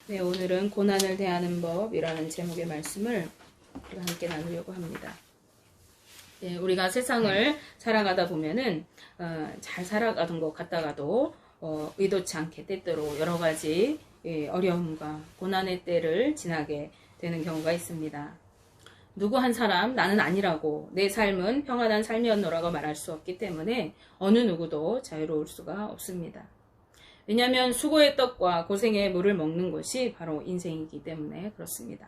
네, 오늘은 고난을 대하는 법이라는 제목의 말씀을 우리가 함께 나누려고 합니다. 네, 우리가 세상을 살아가다 보면은 잘 살아가던 것 같다가도 의도치 않게 때때로 여러 가지 어려움과 고난의 때를 지나게 되는 경우가 있습니다. 누구 한 사람 나는 아니라고 내 삶은 평안한 삶이었노라고 말할 수 없기 때문에 어느 누구도 자유로울 수가 없습니다. 왜냐하면 수고의 떡과 고생의 물을 먹는 것이 바로 인생이기 때문에 그렇습니다.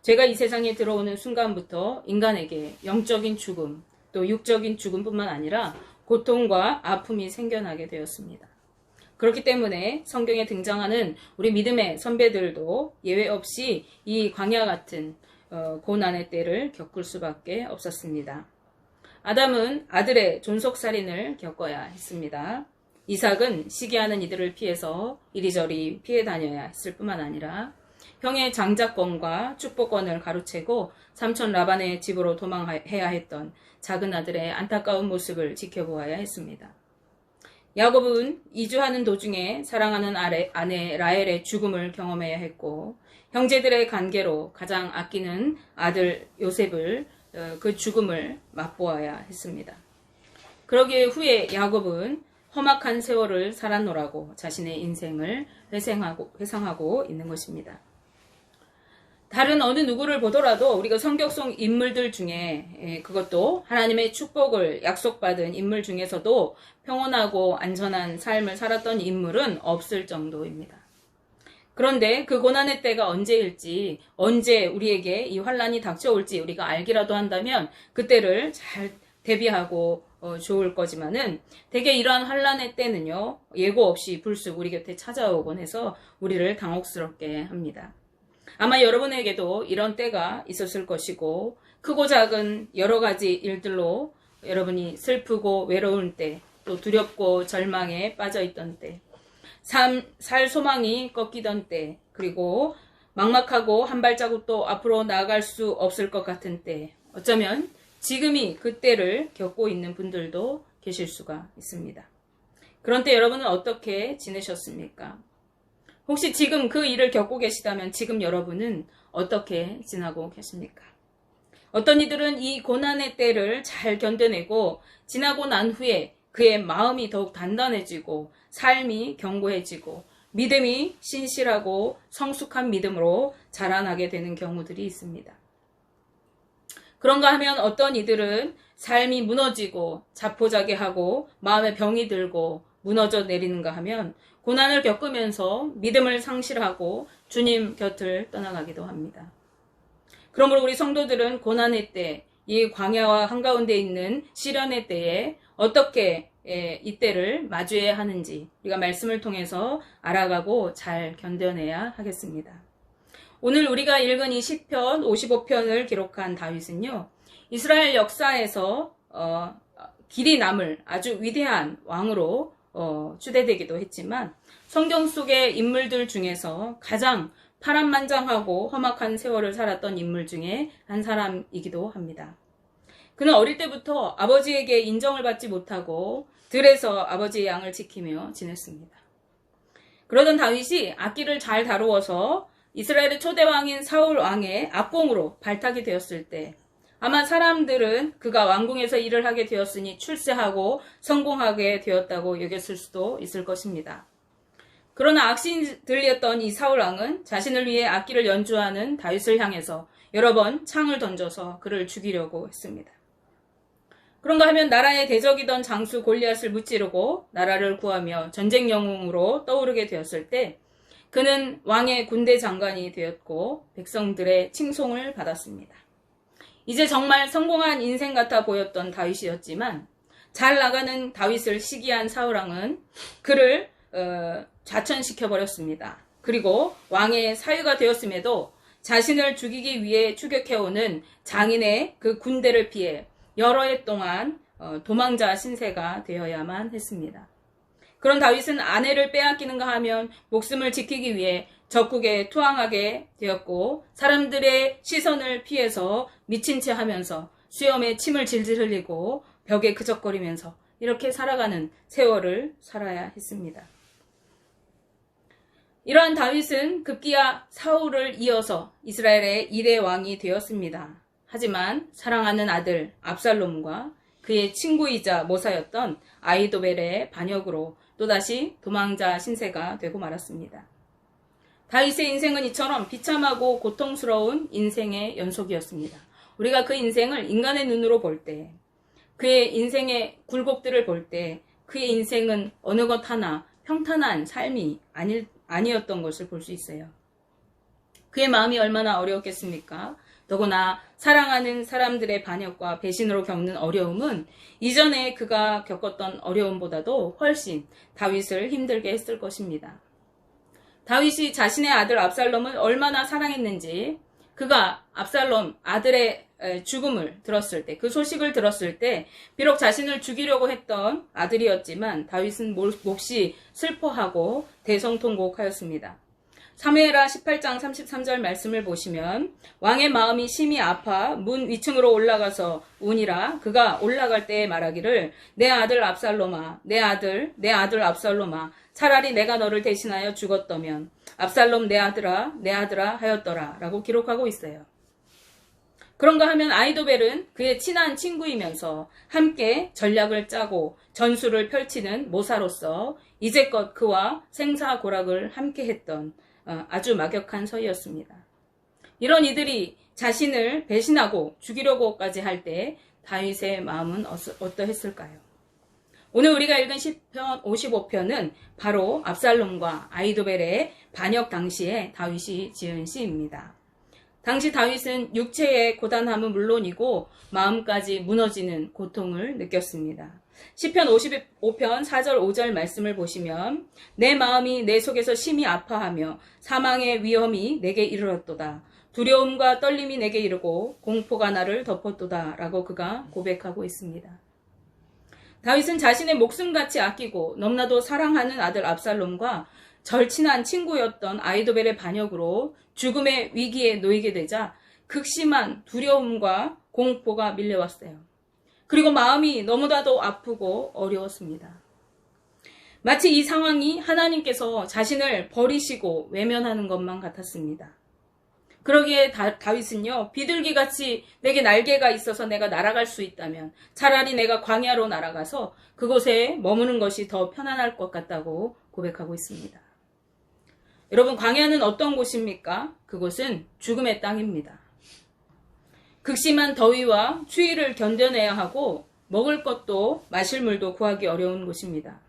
죄가 이 세상에 들어오는 순간부터 인간에게 영적인 죽음, 또 육적인 죽음뿐만 아니라 고통과 아픔이 생겨나게 되었습니다. 그렇기 때문에 성경에 등장하는 우리 믿음의 선배들도 예외 없이 이 광야 같은 고난의 때를 겪을 수밖에 없었습니다. 아담은 아들의 존속살인을 겪어야 했습니다. 이삭은 시기하는 이들을 피해서 이리저리 피해 다녀야 했을 뿐만 아니라 형의 장자권과 축복권을 가로채고 삼촌 라반의 집으로 도망해야 했던 작은 아들의 안타까운 모습을 지켜보아야 했습니다. 야곱은 이주하는 도중에 사랑하는 아내 라헬의 죽음을 경험해야 했고 형제들의 관계로 가장 아끼는 아들 요셉을 그 죽음을 맛보아야 했습니다. 그러기에 후에 야곱은 험악한 세월을 살았노라고 자신의 인생을 회상하고 있는 것입니다. 다른 어느 누구를 보더라도 우리가 성경 속 인물들 중에 그것도 하나님의 축복을 약속받은 인물 중에서도 평온하고 안전한 삶을 살았던 인물은 없을 정도입니다. 그런데 그 고난의 때가 언제일지, 언제 우리에게 이 환란이 닥쳐올지 우리가 알기라도 한다면 그때를 잘 대비하고 좋을 거지만은 대개 이러한 환란의 때는요 예고 없이 불쑥 우리 곁에 찾아오곤 해서 우리를 당혹스럽게 합니다. 아마 여러분에게도 이런 때가 있었을 것이고 크고 작은 여러 가지 일들로 여러분이 슬프고 외로운 때, 또 두렵고 절망에 빠져있던 때, 살 소망이 꺾이던 때, 그리고 막막하고 한 발자국도 앞으로 나아갈 수 없을 것 같은 때, 어쩌면 지금이 그때를 겪고 있는 분들도 계실 수가 있습니다. 그런 때 여러분은 어떻게 지내셨습니까? 혹시 지금 그 일을 겪고 계시다면 지금 여러분은 어떻게 지나고 계십니까? 어떤 이들은 이 고난의 때를 잘 견뎌내고 지나고 난 후에 그의 마음이 더욱 단단해지고 삶이 견고해지고 믿음이 신실하고 성숙한 믿음으로 자라나게 되는 경우들이 있습니다. 그런가 하면 어떤 이들은 삶이 무너지고 자포자기하고 마음에 병이 들고 무너져 내리는가 하면 고난을 겪으면서 믿음을 상실하고 주님 곁을 떠나가기도 합니다. 그러므로 우리 성도들은 고난의 때, 이 광야와 한가운데 있는 시련의 때에 어떻게 이때를 마주해야 하는지 우리가 말씀을 통해서 알아가고 잘 견뎌내야 하겠습니다. 오늘 우리가 읽은 이 시편 55편을 기록한 다윗은요, 이스라엘 역사에서 길이 남을 아주 위대한 왕으로 추대되기도 했지만 성경 속의 인물들 중에서 가장 파란만장하고 험악한 세월을 살았던 인물 중에 한 사람이기도 합니다. 그는 어릴 때부터 아버지에게 인정을 받지 못하고 들에서 아버지의 양을 지키며 지냈습니다. 그러던 다윗이 악기를 잘 다루어서 이스라엘의 초대왕인 사울 왕의 앞공으로 발탁이 되었을 때 아마 사람들은 그가 왕궁에서 일을 하게 되었으니 출세하고 성공하게 되었다고 여겼을 수도 있을 것입니다. 그러나 악신이 들렸던 이 사울 왕은 자신을 위해 악기를 연주하는 다윗을 향해서 여러 번 창을 던져서 그를 죽이려고 했습니다. 그런가 하면 나라의 대적이던 장수 골리앗을 무찌르고 나라를 구하며 전쟁 영웅으로 떠오르게 되었을 때 그는 왕의 군대 장관이 되었고 백성들의 칭송을 받았습니다. 이제 정말 성공한 인생 같아 보였던 다윗이었지만 잘 나가는 다윗을 시기한 사울왕은 그를 좌천시켜버렸습니다. 그리고 왕의 사위가 되었음에도 자신을 죽이기 위해 추격해오는 장인의 그 군대를 피해 여러 해 동안 도망자 신세가 되어야만 했습니다. 그런 다윗은 아내를 빼앗기는가 하면 목숨을 지키기 위해 적국에 투항하게 되었고 사람들의 시선을 피해서 미친 채 하면서 수염에 침을 질질 흘리고 벽에 그적거리면서 이렇게 살아가는 세월을 살아야 했습니다. 이러한 다윗은 급기야 사울을 이어서 이스라엘의 2대 왕이 되었습니다. 하지만 사랑하는 아들 압살롬과 그의 친구이자 모사였던 아히도벨의 반역으로 또다시 도망자 신세가 되고 말았습니다. 다윗의 인생은 이처럼 비참하고 고통스러운 인생의 연속이었습니다. 우리가 그 인생을 인간의 눈으로 볼 때, 그의 인생의 굴곡들을 볼 때 그의 인생은 어느 것 하나 평탄한 삶이 아니었던 것을 볼 수 있어요. 그의 마음이 얼마나 어려웠겠습니까? 더구나 사랑하는 사람들의 반역과 배신으로 겪는 어려움은 이전에 그가 겪었던 어려움보다도 훨씬 다윗을 힘들게 했을 것입니다. 다윗이 자신의 아들 압살롬을 얼마나 사랑했는지 그가 압살롬 아들의 죽음을 들었을 때, 그 소식을 들었을 때 비록 자신을 죽이려고 했던 아들이었지만 다윗은 몹시 슬퍼하고 대성통곡하였습니다. 사무엘하 18장 33절 말씀을 보시면 왕의 마음이 심히 아파 문 위층으로 올라가서 우니라 그가 올라갈 때에 말하기를 내 아들 압살롬아 내 아들 압살롬아 차라리 내가 너를 대신하여 죽었더면 압살롬 내 아들아 하였더라 라고 기록하고 있어요. 그런가 하면 아히도벨은 그의 친한 친구이면서 함께 전략을 짜고 전술을 펼치는 모사로서 이제껏 그와 생사고락을 함께 했던 아주 막역한 서이였습니다. 이런 이들이 자신을 배신하고 죽이려고까지 할 때 다윗의 마음은 어떠했을까요? 오늘 우리가 읽은 시편 55편은 바로 압살롬과 아히도벨의 반역 당시에 다윗이 지은 시입니다. 당시 다윗은 육체의 고단함은 물론이고 마음까지 무너지는 고통을 느꼈습니다. 시편 55편 4절 5절 말씀을 보시면 내 마음이 내 속에서 심히 아파하며 사망의 위험이 내게 이르렀도다. 두려움과 떨림이 내게 이르고 공포가 나를 덮었도다 라고 그가 고백하고 있습니다. 다윗은 자신의 목숨같이 아끼고 너무나도 사랑하는 아들 압살롬과 절친한 친구였던 아히도벨의 반역으로 죽음의 위기에 놓이게 되자 극심한 두려움과 공포가 밀려왔어요. 그리고 마음이 너무나도 아프고 어려웠습니다. 마치 이 상황이 하나님께서 자신을 버리시고 외면하는 것만 같았습니다. 그러기에 다윗은요, 비둘기같이 내게 날개가 있어서 내가 날아갈 수 있다면 차라리 내가 광야로 날아가서 그곳에 머무는 것이 더 편안할 것 같다고 고백하고 있습니다. 여러분, 광야는 어떤 곳입니까? 그곳은 죽음의 땅입니다. 극심한 더위와 추위를 견뎌내야 하고 먹을 것도 마실 물도 구하기 어려운 곳입니다.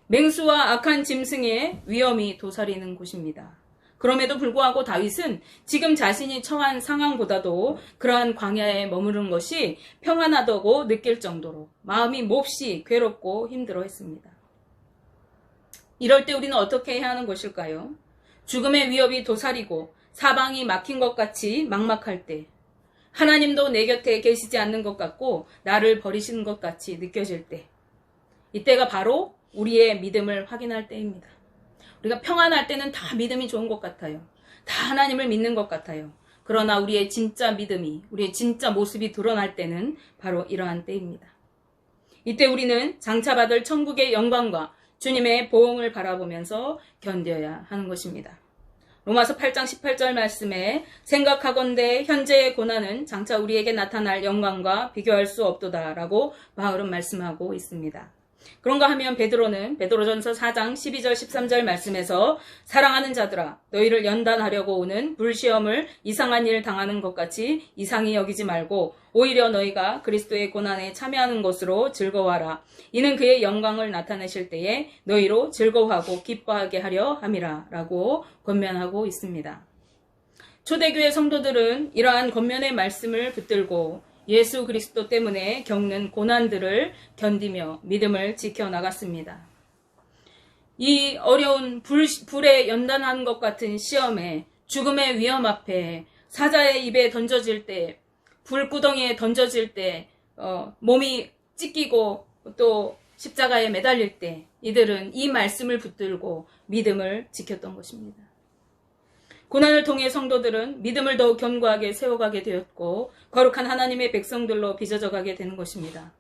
맹수와 악한 짐승의 위험이 도사리는 곳입니다. 그럼에도 불구하고 다윗은 지금 자신이 처한 상황보다도 그러한 광야에 머무른 것이 평안하다고 느낄 정도로 마음이 몹시 괴롭고 힘들어했습니다. 이럴 때 우리는 어떻게 해야 하는 것일까요? 죽음의 위협이 도사리고 사방이 막힌 것 같이 막막할 때, 하나님도 내 곁에 계시지 않는 것 같고 나를 버리시는 것 같이 느껴질 때, 이때가 바로 우리의 믿음을 확인할 때입니다. 우리가 평안할 때는 다 믿음이 좋은 것 같아요. 다 하나님을 믿는 것 같아요. 그러나 우리의 진짜 믿음이, 우리의 진짜 모습이 드러날 때는 바로 이러한 때입니다. 이때 우리는 장차받을 천국의 영광과 주님의 보응을 바라보면서 견뎌야 하는 것입니다. 로마서 8장 18절 말씀에 생각하건대 현재의 고난은 장차 우리에게 나타날 영광과 비교할 수 없도다 라고 바울은 말씀하고 있습니다. 그런가 하면 베드로전서 4장 12절 13절 말씀에서 사랑하는 자들아 너희를 연단하려고 오는 불시험을 이상한 일 당하는 것 같이 이상히 여기지 말고 오히려 너희가 그리스도의 고난에 참여하는 것으로 즐거워하라. 이는 그의 영광을 나타내실 때에 너희로 즐거워하고 기뻐하게 하려 함이라 라고 권면하고 있습니다. 초대교회 성도들은 이러한 권면의 말씀을 붙들고 예수 그리스도 때문에 겪는 고난들을 견디며 믿음을 지켜나갔습니다. 이 어려운 불에 연단한 것 같은 시험에 죽음의 위험 앞에 사자의 입에 던져질 때 불구덩이에 던져질 때 몸이 찢기고 또 십자가에 매달릴 때 이들은 이 말씀을 붙들고 믿음을 지켰던 것입니다. 고난을 통해 성도들은 믿음을 더욱 견고하게 세워가게 되었고 거룩한 하나님의 백성들로 빚어져 가게 되는 것입니다.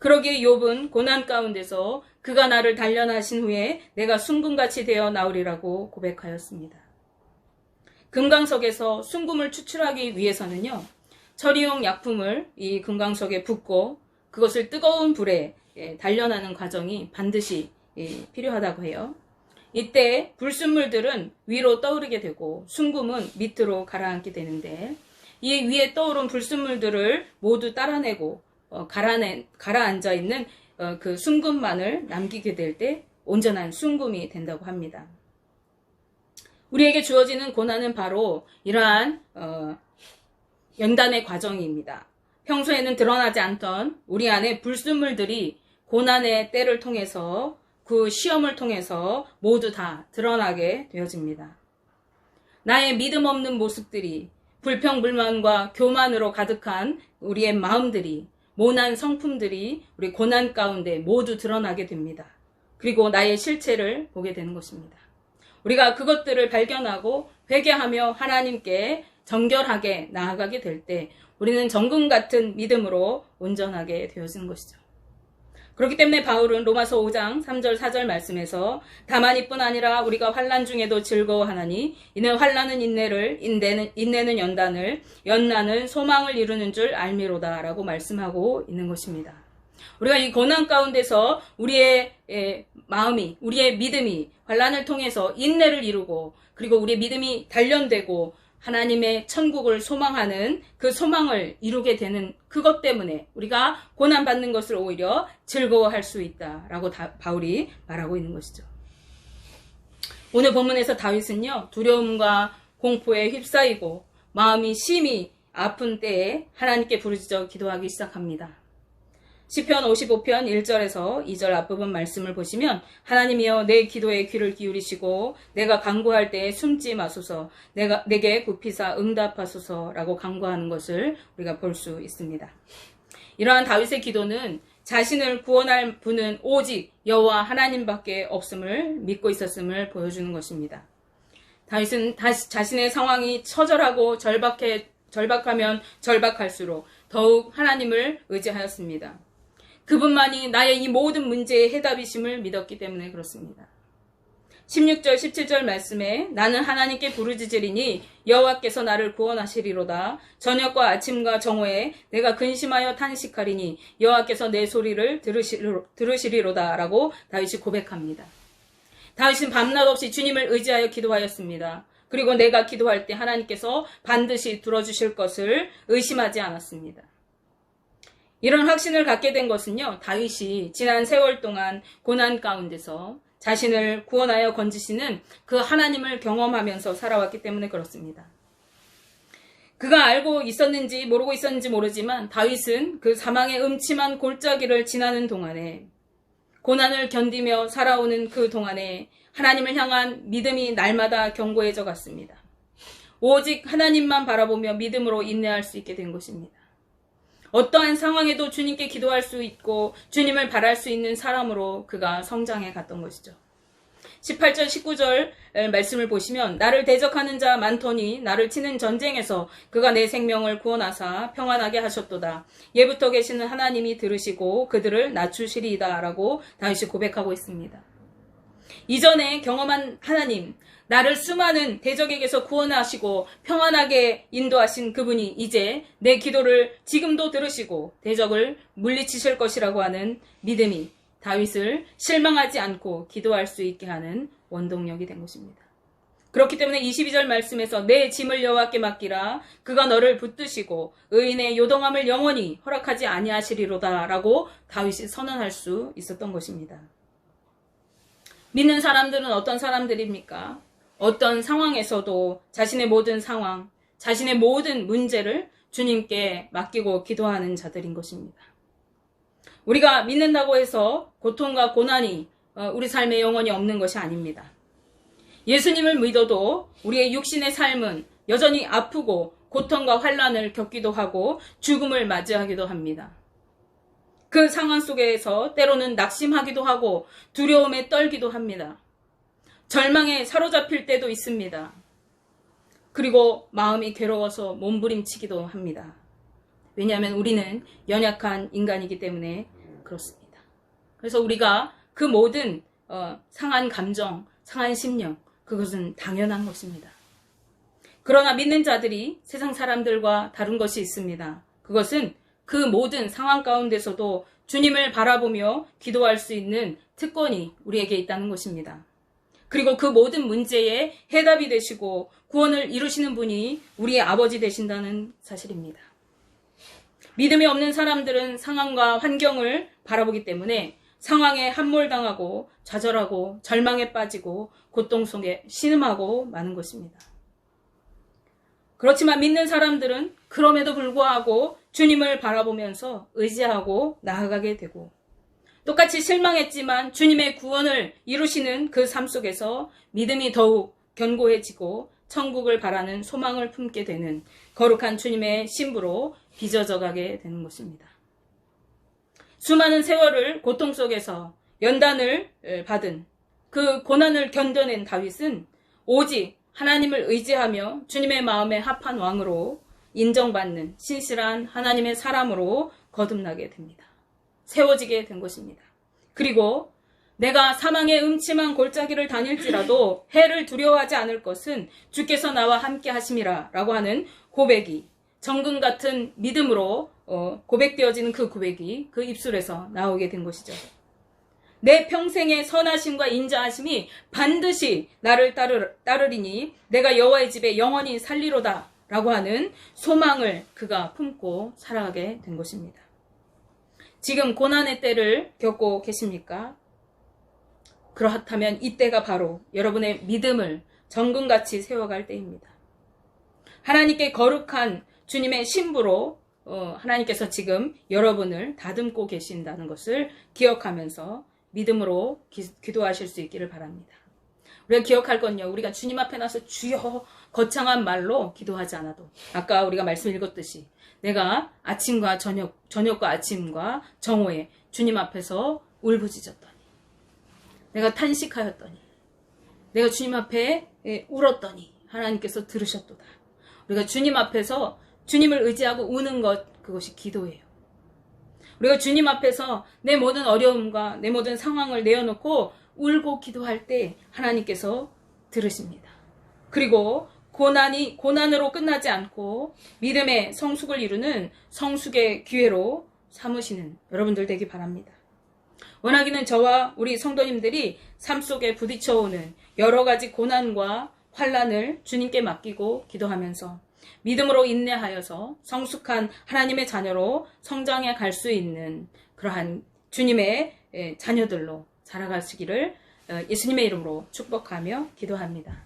그러기에 욥은 고난 가운데서 그가 나를 단련하신 후에 내가 순금같이 되어 나오리라고 고백하였습니다. 금강석에서 순금을 추출하기 위해서는요, 처리용 약품을 이 금강석에 붓고 그것을 뜨거운 불에 단련하는 과정이 반드시 필요하다고 해요. 이때 불순물들은 위로 떠오르게 되고 순금은 밑으로 가라앉게 되는데, 이 위에 떠오른 불순물들을 모두 따라내고 가라앉아 있는 그 순금만을 남기게 될 때 온전한 순금이 된다고 합니다. 우리에게 주어지는 고난은 바로 이러한 연단의 과정입니다. 평소에는 드러나지 않던 우리 안에 불순물들이 고난의 때를 통해서, 그 시험을 통해서 모두 다 드러나게 되어집니다. 나의 믿음 없는 모습들이, 불평불만과 교만으로 가득한 우리의 마음들이, 모난 성품들이 우리 고난 가운데 모두 드러나게 됩니다. 그리고 나의 실체를 보게 되는 것입니다. 우리가 그것들을 발견하고 회개하며 하나님께 정결하게 나아가게 될 때 우리는 정금 같은 믿음으로 온전하게 되어지는 것이죠. 그렇기 때문에 바울은 로마서 5장 3절 4절 말씀에서 다만 이뿐 아니라 우리가 환난 중에도 즐거워하나니 이는 환난은 인내를, 인내는 연단을, 연단은 소망을 이루는 줄 알미로다 라고 말씀하고 있는 것입니다. 우리가 이 고난 가운데서 우리의 마음이, 우리의 믿음이 환난을 통해서 인내를 이루고, 그리고 우리의 믿음이 단련되고 하나님의 천국을 소망하는 그 소망을 이루게 되는 그것 때문에 우리가 고난받는 것을 오히려 즐거워할 수 있다라고 바울이 말하고 있는 것이죠. 오늘 본문에서 다윗은요, 두려움과 공포에 휩싸이고 마음이 심히 아픈 때에 하나님께 부르짖어 기도하기 시작합니다. 시편 55편 1절에서 2절 앞부분 말씀을 보시면 하나님이여 내 기도에 귀를 기울이시고 내가 간구할 때에 숨지 마소서, 내게 굽히사 응답하소서라고 간구하는 것을 우리가 볼 수 있습니다. 이러한 다윗의 기도는 자신을 구원할 분은 오직 여호와 하나님밖에 없음을 믿고 있었음을 보여주는 것입니다. 다윗은 자신의 상황이 처절하고 절박하면 절박할수록 더욱 하나님을 의지하였습니다. 그분만이 나의 이 모든 문제의 해답이심을 믿었기 때문에 그렇습니다. 16절 17절 말씀에 나는 하나님께 부르짖으리니 여호와께서 나를 구원하시리로다. 저녁과 아침과 정오에 내가 근심하여 탄식하리니 여호와께서 내 소리를 들으시리로다 라고 다윗이 고백합니다. 다윗은 밤낮 없이 주님을 의지하여 기도하였습니다. 그리고 내가 기도할 때 하나님께서 반드시 들어주실 것을 의심하지 않았습니다. 이런 확신을 갖게 된 것은요, 다윗이 지난 세월 동안 고난 가운데서 자신을 구원하여 건지시는 그 하나님을 경험하면서 살아왔기 때문에 그렇습니다. 그가 알고 있었는지 모르고 있었는지 모르지만 다윗은 그 사망의 음침한 골짜기를 지나는 동안에, 고난을 견디며 살아오는 그 동안에 하나님을 향한 믿음이 날마다 견고해져 갔습니다. 오직 하나님만 바라보며 믿음으로 인내할 수 있게 된 것입니다. 어떠한 상황에도 주님께 기도할 수 있고 주님을 바랄 수 있는 사람으로 그가 성장해 갔던 것이죠. 18절 19절 말씀을 보시면 나를 대적하는 자 많더니 나를 치는 전쟁에서 그가 내 생명을 구원하사 평안하게 하셨도다. 예부터 계시는 하나님이 들으시고 그들을 낮추시리이다 라고 다윗이 고백하고 있습니다. 이전에 경험한 하나님, 나를 수많은 대적에게서 구원하시고 평안하게 인도하신 그분이 이제 내 기도를 지금도 들으시고 대적을 물리치실 것이라고 하는 믿음이 다윗을 실망하지 않고 기도할 수 있게 하는 원동력이 된 것입니다. 그렇기 때문에 22절 말씀에서 내 짐을 여호와께 맡기라. 그가 너를 붙드시고 의인의 요동함을 영원히 허락하지 아니하시리로다 라고 다윗이 선언할 수 있었던 것입니다. 믿는 사람들은 어떤 사람들입니까? 어떤 상황에서도 자신의 모든 상황, 자신의 모든 문제를 주님께 맡기고 기도하는 자들인 것입니다. 우리가 믿는다고 해서 고통과 고난이 우리 삶에 영원히 없는 것이 아닙니다. 예수님을 믿어도 우리의 육신의 삶은 여전히 아프고 고통과 환난을 겪기도 하고 죽음을 맞이하기도 합니다. 그 상황 속에서 때로는 낙심하기도 하고 두려움에 떨기도 합니다. 절망에 사로잡힐 때도 있습니다. 그리고 마음이 괴로워서 몸부림치기도 합니다. 왜냐하면 우리는 연약한 인간이기 때문에 그렇습니다. 그래서 우리가 그 모든 상한 감정, 상한 심령, 그것은 당연한 것입니다. 그러나 믿는 자들이 세상 사람들과 다른 것이 있습니다. 그것은 그 모든 상황 가운데서도 주님을 바라보며 기도할 수 있는 특권이 우리에게 있다는 것입니다. 그리고 그 모든 문제에 해답이 되시고 구원을 이루시는 분이 우리의 아버지 되신다는 사실입니다. 믿음이 없는 사람들은 상황과 환경을 바라보기 때문에 상황에 함몰당하고 좌절하고 절망에 빠지고 고통 속에 신음하고 마는 것입니다. 그렇지만 믿는 사람들은 그럼에도 불구하고 주님을 바라보면서 의지하고 나아가게 되고 똑같이 실망했지만 주님의 구원을 이루시는 그 삶 속에서 믿음이 더욱 견고해지고 천국을 바라는 소망을 품게 되는 거룩한 주님의 신부로 빚어져 가게 되는 것입니다. 수많은 세월을 고통 속에서 연단을 받은 그 고난을 견뎌낸 다윗은 오직 하나님을 의지하며 주님의 마음에 합한 왕으로 인정받는 신실한 하나님의 사람으로 거듭나게 됩니다. 세워지게 된 것입니다. 그리고 내가 사망의 음침한 골짜기를 다닐지라도 해를 두려워하지 않을 것은 주께서 나와 함께 하심이라 라고 하는 고백이 정금 같은 믿음으로 고백되어지는 그 고백이 그 입술에서 나오게 된 것이죠. 내 평생의 선하심과 인자하심이 반드시 나를 따르리니 내가 여호와의 집에 영원히 살리로다 라고 하는 소망을 그가 품고 살아가게 된 것입니다. 지금 고난의 때를 겪고 계십니까? 그렇다면 이때가 바로 여러분의 믿음을 정금같이 세워갈 때입니다. 하나님께 거룩한 주님의 신부로 하나님께서 지금 여러분을 다듬고 계신다는 것을 기억하면서 믿음으로 기도하실 수 있기를 바랍니다. 우리가 기억할 건요, 우리가 주님 앞에 나서 주여 거창한 말로 기도하지 않아도 아까 우리가 말씀 읽었듯이 내가 아침과 저녁과 아침과 정오에 주님 앞에서 울부짖었더니 내가 탄식하였더니 내가 주님 앞에 울었더니 하나님께서 들으셨도다. 우리가 주님 앞에서 주님을 의지하고 우는 것, 그것이 기도예요. 우리가 주님 앞에서 내 모든 어려움과 내 모든 상황을 내어놓고 울고 기도할 때 하나님께서 들으십니다. 그리고 고난으로 끝나지 않고 믿음의 성숙을 이루는 성숙의 기회로 삼으시는 여러분들 되기 바랍니다. 원하기는 저와 우리 성도님들이 삶 속에 부딪혀오는 여러 가지 고난과 환난을 주님께 맡기고 기도하면서 믿음으로 인내하여서 성숙한 하나님의 자녀로 성장해 갈 수 있는 그러한 주님의 자녀들로 자라가시기를 예수님의 이름으로 축복하며 기도합니다.